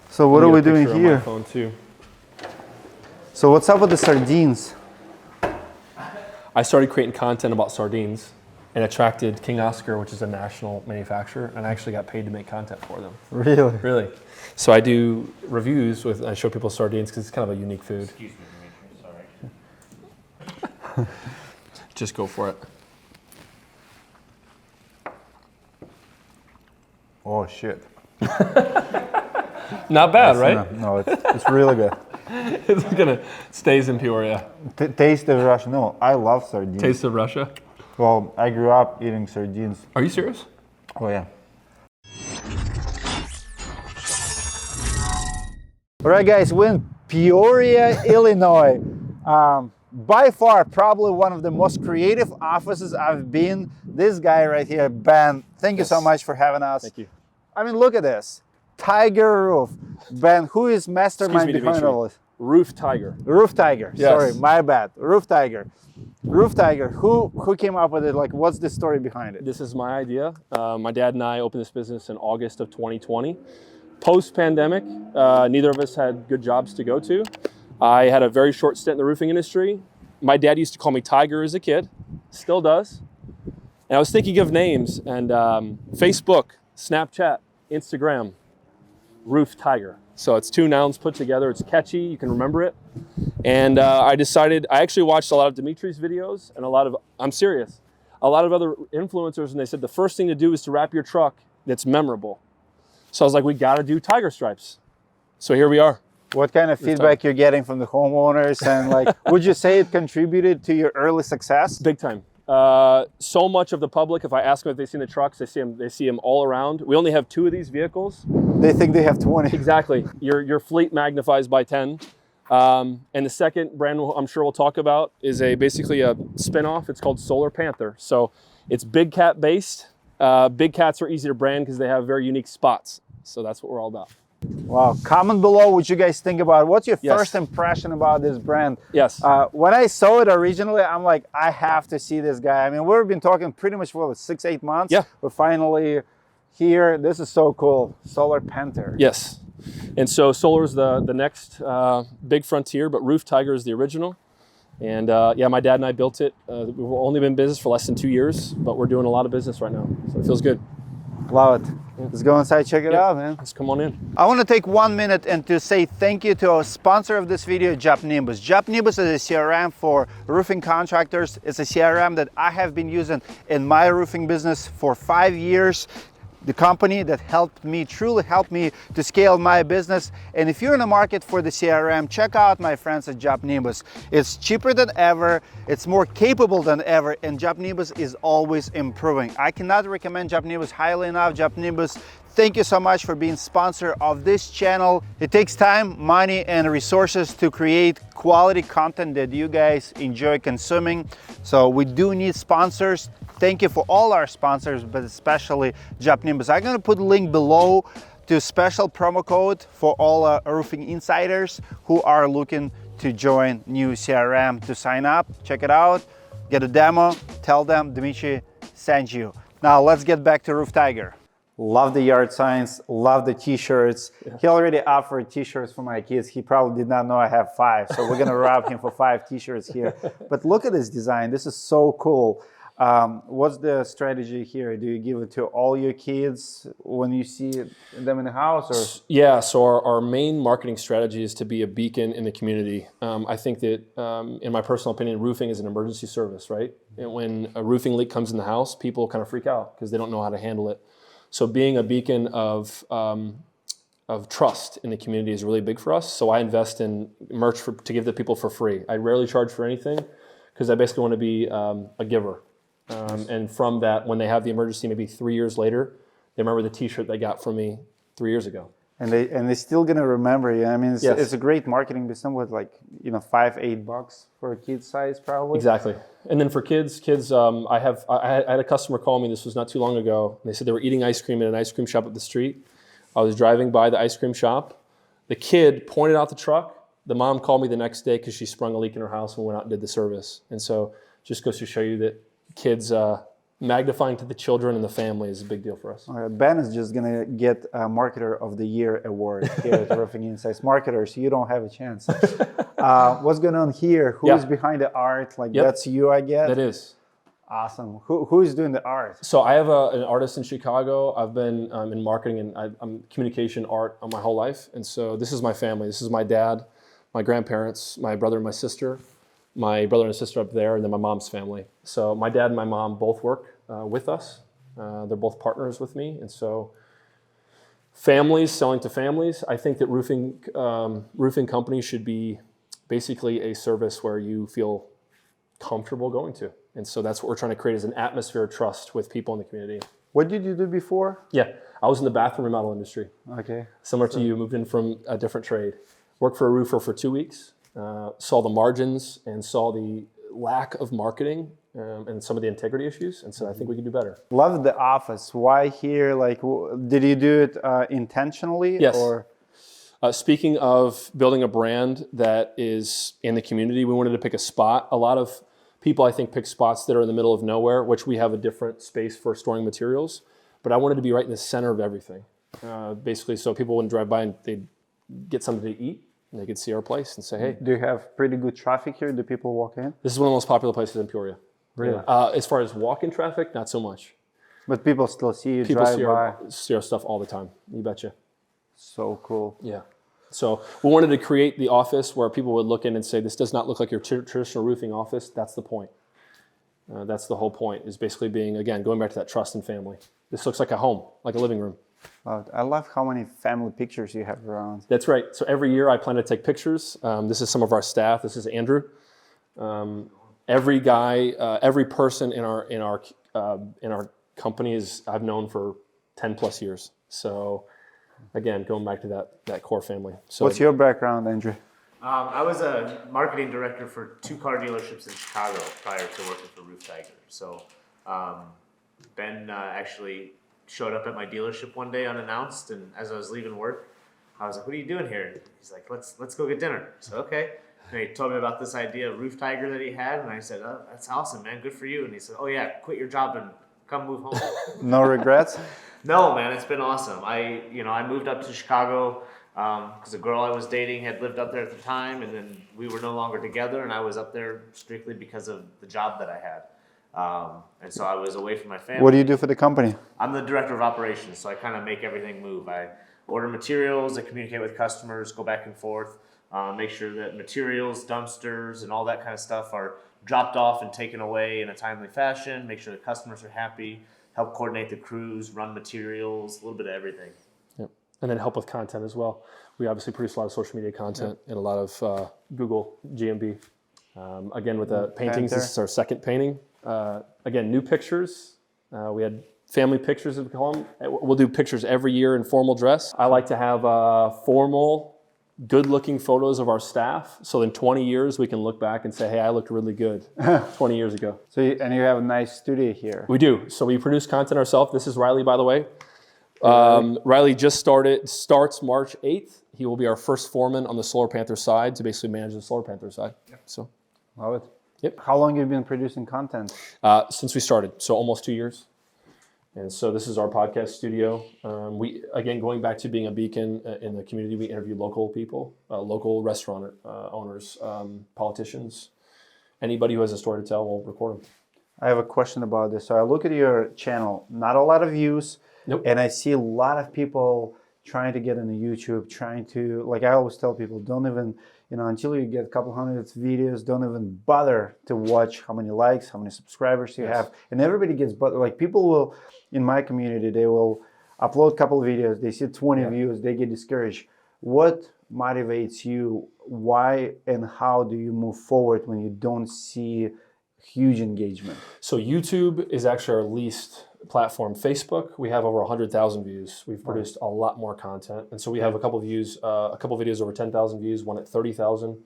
So what are we doing On my here? phone too. So what's up with the sardines? I started creating content about sardines and attracted King Oscar, which is a national manufacturer, and I actually got paid to make content for them. Really? Really. So I do reviews I show people sardines because it's kind of a unique food. Excuse me, Dimitri, sorry. Just go for it. Oh shit. Not bad, right? No, it's really good. It's gonna stays in Peoria. Taste of Russia. No, I love sardines. Taste of Russia. Well, I grew up eating sardines. Are you serious? Oh yeah. All right, guys, we're in Peoria, Illinois. By far, probably one of the most creative offices I've been. This guy right here, Ben, thank you so much for having us. Thank you. I mean, look at this. Tiger Roof. Ben, who is mastermind behind all this? Roof Tiger. Roof Tiger. Yes. Sorry, my bad. Roof Tiger. Roof Tiger. Who came up with it? Like, what's the story behind it? This is my idea. My dad and I opened this business in August of 2020. Post-pandemic, neither of us had good jobs to go to. I had a very short stint in the roofing industry. My dad used to call me Tiger as a kid, still does. And I was thinking of names, and Facebook, Snapchat, Instagram, Roof Tiger. So it's two nouns put together. It's catchy, you can remember it. And I decided, I actually watched a lot of Dimitri's videos and I'm serious, a lot of other influencers, and they said the first thing to do is to wrap your truck that's memorable. So I was like, we gotta do tiger stripes. So here we are. What kind of feedback you're getting from the homeowners, and like, would you say it contributed to your early success? Big time. So much of the public, if I ask them if they've seen the trucks, they see them all around. We only have 2 of these vehicles. They think they have 20. Exactly. Your fleet magnifies by 10. And the second brand I'm sure we'll talk about is basically a spin-off. It's called Solar Panther. So it's big cat based. Big cats are easy to brand because they have very unique spots. So that's what we're all about. Wow. Comment below what you guys think about it. What's your first impression about this brand? Yes. When I saw it originally, I'm like, I have to see this guy. I mean, we've been talking pretty much for 6-8 months. Yeah. We're finally here. This is so cool. Solar Panther. Yes. And so solar is the next big frontier, but Roof Tiger is the original. And yeah, my dad and I built it. We've only been in business for less than 2 years, but we're doing a lot of business right now. So it feels good. Love it. Let's go inside, check it out, man. Let's come on in. I want to take 1 minute and to say thank you to our sponsor of this video, JobNimbus. JobNimbus is a CRM for roofing contractors. It's a CRM that I have been using in my roofing business for 5 years. The company that truly helped me to scale my business. And if you're in the market for the CRM, check out my friends at JobNimbus. It's cheaper than ever, it's more capable than ever, and JobNimbus is always improving. I cannot recommend JobNimbus highly enough. JobNimbus, thank you so much for being sponsor of this channel. It takes time, money, and resources to create quality content that you guys enjoy consuming. So we do need sponsors. Thank you for all our sponsors, but especially JobNimbus. I'm going to put a link below to a special promo code for all roofing insiders who are looking to join new CRM. To sign up, check it out, get a demo, tell them Dimitri sent you. Now let's get back to Roof Tiger. Love the yard signs, love the t-shirts. Yeah. He already offered t-shirts for my kids. He probably did not know I have 5, so we're gonna rob him for 5 t-shirts here. But look at this design, this is so cool. What's the strategy here? Do you give it to all your kids when you see them in the house? Or? Yeah, so our main marketing strategy is to be a beacon in the community. I think that, in my personal opinion, roofing is an emergency service, right? And when a roofing leak comes in the house, people kind of freak out because they don't know how to handle it. So being a beacon of trust in the community is really big for us. So I invest in merch to give to people for free. I rarely charge for anything because I basically want to be a giver. And from that, when they have the emergency, maybe 3 years later, they remember the t-shirt they got from me 3 years ago. And they're still gonna remember you. I mean, it's a great marketing, but somewhat like, $5-8 for a kid size probably. Exactly. And then for kids, I had a customer call me. This was not too long ago. And they said they were eating ice cream at an ice cream shop up the street. I was driving by the ice cream shop. The kid pointed out the truck. The mom called me the next day because she sprung a leak in her house and went out and did the service. And so just goes to show you that kids magnifying to the children and the family is a big deal for us. All right, Ben is just gonna get a Marketer of the Year award here at Roofing Insights. Marketers, you don't have a chance. What's going on here? Who is behind the art? Like that's you, I guess. That is. Awesome. Who is doing the art? So I have an artist in Chicago. I've been in marketing and I'm communication art my whole life. And so this is my family. This is my dad, my grandparents, my brother and my sister, my brother and sister up there, and then my mom's family. So my dad and my mom both work with us. They're both partners with me. And so families selling to families, I think that roofing companies should be basically a service where you feel comfortable going to. And so that's what we're trying to create, is an atmosphere of trust with people in the community. What did you do before? Yeah, I was in the bathroom remodel industry. Okay. Similar to you, moved in from a different trade. Worked for a roofer for 2 weeks, saw the margins and saw the lack of marketing and some of the integrity issues, and said, I think we can do better. Love the office. Why here? Like, did you do it intentionally? Yes. Or? Speaking of building a brand that is in the community, we wanted to pick a spot. A lot of people, I think, pick spots that are in the middle of nowhere, which we have a different space for storing materials. But I wanted to be right in the center of everything, basically, so people wouldn't drive by and they'd get something to eat and they could see our place and say, hey. Do you have pretty good traffic here? Do people walk in? This is one of the most popular places in Peoria. Really? As far as walk-in traffic, not so much. But people still see you People drive see our stuff all the time. You betcha. So cool. Yeah. So we wanted to create the office where people would look in and say, this does not look like your traditional roofing office. That's the point. That's the whole point, is basically being, again, going back to that trust and family. This looks like a home, like a living room. I love how many family pictures you have around. That's right. So every year I plan to take pictures. This is some of our staff. This is Andrew. Every guy, every person in our company I've known for 10 plus years. So again, going back to that core family. So what's your background, Andrew? I was a marketing director for 2 car dealerships in Chicago prior to working for Roof Tiger. So Ben actually showed up at my dealership one day unannounced, and as I was leaving work, I was like, "What are you doing here?" He's like, "Let's go get dinner." So okay. And he told me about this idea of Roof Tiger that he had, and I said, "Oh, that's awesome, man. Good for you." And he said, "Oh yeah, quit your job and come move home." No regrets? No, man, it's been awesome. I moved up to Chicago because the girl I was dating had lived up there at the time, and then we were no longer together, and I was up there strictly because of the job that I had. And so I was away from my family. What do you do for the company? I'm the director of operations, so I kind of make everything move. I order materials, I communicate with customers, go back and forth, make sure that materials, dumpsters, and all that kind of stuff are dropped off and taken away in a timely fashion, make sure the customers are happy, help coordinate the crews, run materials, a little bit of everything. Yep. And then help with content as well. We obviously produce a lot of social media content and a lot of Google GMB. Again, with the paintings, this is our second painting. Again, new pictures. We had family pictures, as we call them. We'll do pictures every year in formal dress. I like to have formal, good-looking photos of our staff. So in 20 years, we can look back and say, hey, I looked really good 20 years ago. So and you have a nice studio here. We do. So we produce content ourselves. This is Riley, by the way. Riley just starts March 8th. He will be our first foreman on the Solar Panther side to basically manage the Solar Panther side. Yep. So, love it. Yep. How long have you been producing content? Since we started, so almost 2 years. And so this is our podcast studio. We, again, going back to being a beacon in the community, we interview local people, local restaurant owners, politicians. Anybody who has a story to tell, we'll record them. I have a question about this. So I look at your channel, not a lot of views, Nope. And I see a lot of people trying to get into YouTube, trying to, like I always tell people, don't even, until you get a couple hundred videos, don't even bother to watch how many likes, how many subscribers you have. And everybody gets, but like people will, in my community, they will upload a couple of videos, they see 20 views, they get discouraged. What motivates you? Why and how do you move forward when you don't see huge engagement? So YouTube is actually our least platform. Facebook, we have over 100,000 views. We've produced a lot more content. And so we have a couple videos over 10,000 views, one at 30,000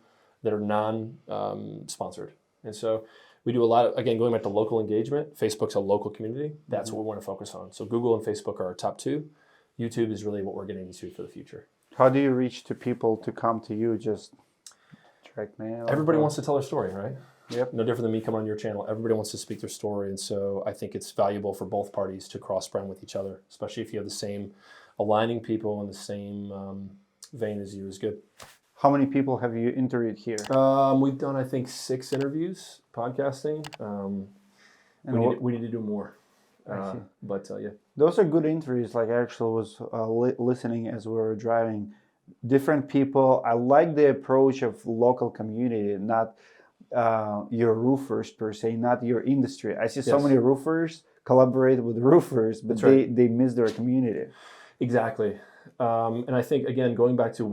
that are non-sponsored. And so we do a lot of, again, going back to local engagement. Facebook's a local community. That's what we want to focus on. So Google and Facebook are our top 2. YouTube is really what we're getting into for the future. How do you reach to people to come to you? Just direct mail? Everybody wants to tell their story, right? Yep. No different than me coming on your channel. Everybody wants to speak their story, and so I think it's valuable for both parties to cross-brand with each other, especially if you have the same aligning people in the same vein as you is good. How many people have you interviewed here? We've done, I think, 6 interviews podcasting. We need to do more. Yeah. Those are good interviews. Like, I actually was listening as we were driving. Different people. I like the approach of local community, not your roofers per se, not your industry. I see so many roofers collaborate with roofers, but they miss their community. Exactly. And I think, again, going back to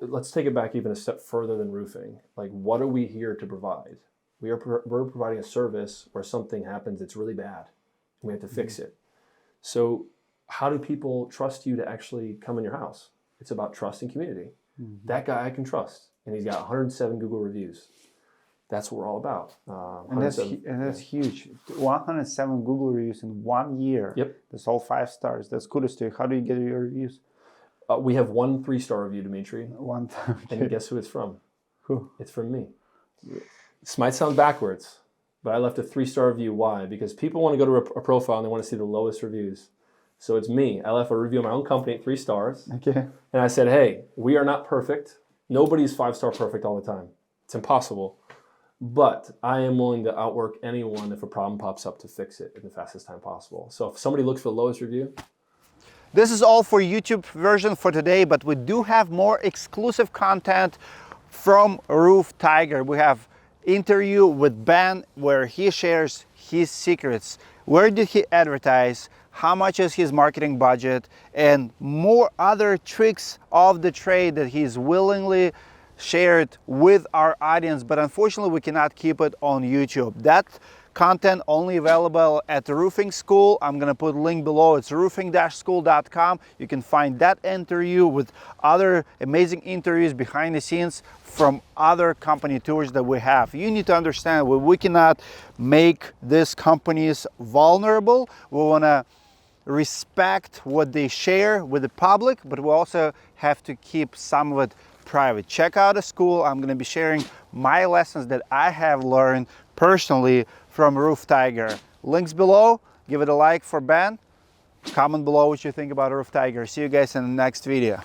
let's take it back even a step further than roofing. Like, what are we here to provide? We're providing a service where something happens that's really bad. And we have to fix it. So how do people trust you to actually come in your house? It's about trust and community. That guy I can trust. And he's got 107 Google reviews. That's what we're all about. And that's huge. 107 Google reviews in 1 year. Yep. That's all 5 stars. That's kudos to you. How do you get your reviews? We have 1 3-star review, Dimitri. One time. And guess who it's from? Who? It's from me. This might sound backwards, but I left a 3-star review. Why? Because people want to go to a profile and they want to see the lowest reviews. So it's me. I left a review of my own company at 3 stars. Okay. And I said, hey, we are not perfect. Nobody's 5-star perfect all the time. It's impossible. But I am willing to outwork anyone if a problem pops up to fix it in the fastest time possible. So if somebody looks for the lowest review. This is all for YouTube version for today, but we do have more exclusive content from Roof Tiger. We have interview with Ben where he shares his secrets. Where did he advertise? How much is his marketing budget? And more other tricks of the trade that he's willingly shared with our audience, but unfortunately we cannot keep it on YouTube. That content only available at the Roofing School. I'm gonna put a link below. It's roofing-school.com. You can find that interview with other amazing interviews behind the scenes from other company tours that we have. You need to understand we cannot make these companies vulnerable. We wanna respect what they share with the public, but we also have to keep some of it private. Check out the school. I'm going to be sharing my lessons that I have learned personally from Roof Tiger. Links below. Give it a like for Ben. Comment below what you think about Roof Tiger. See you guys in the next video.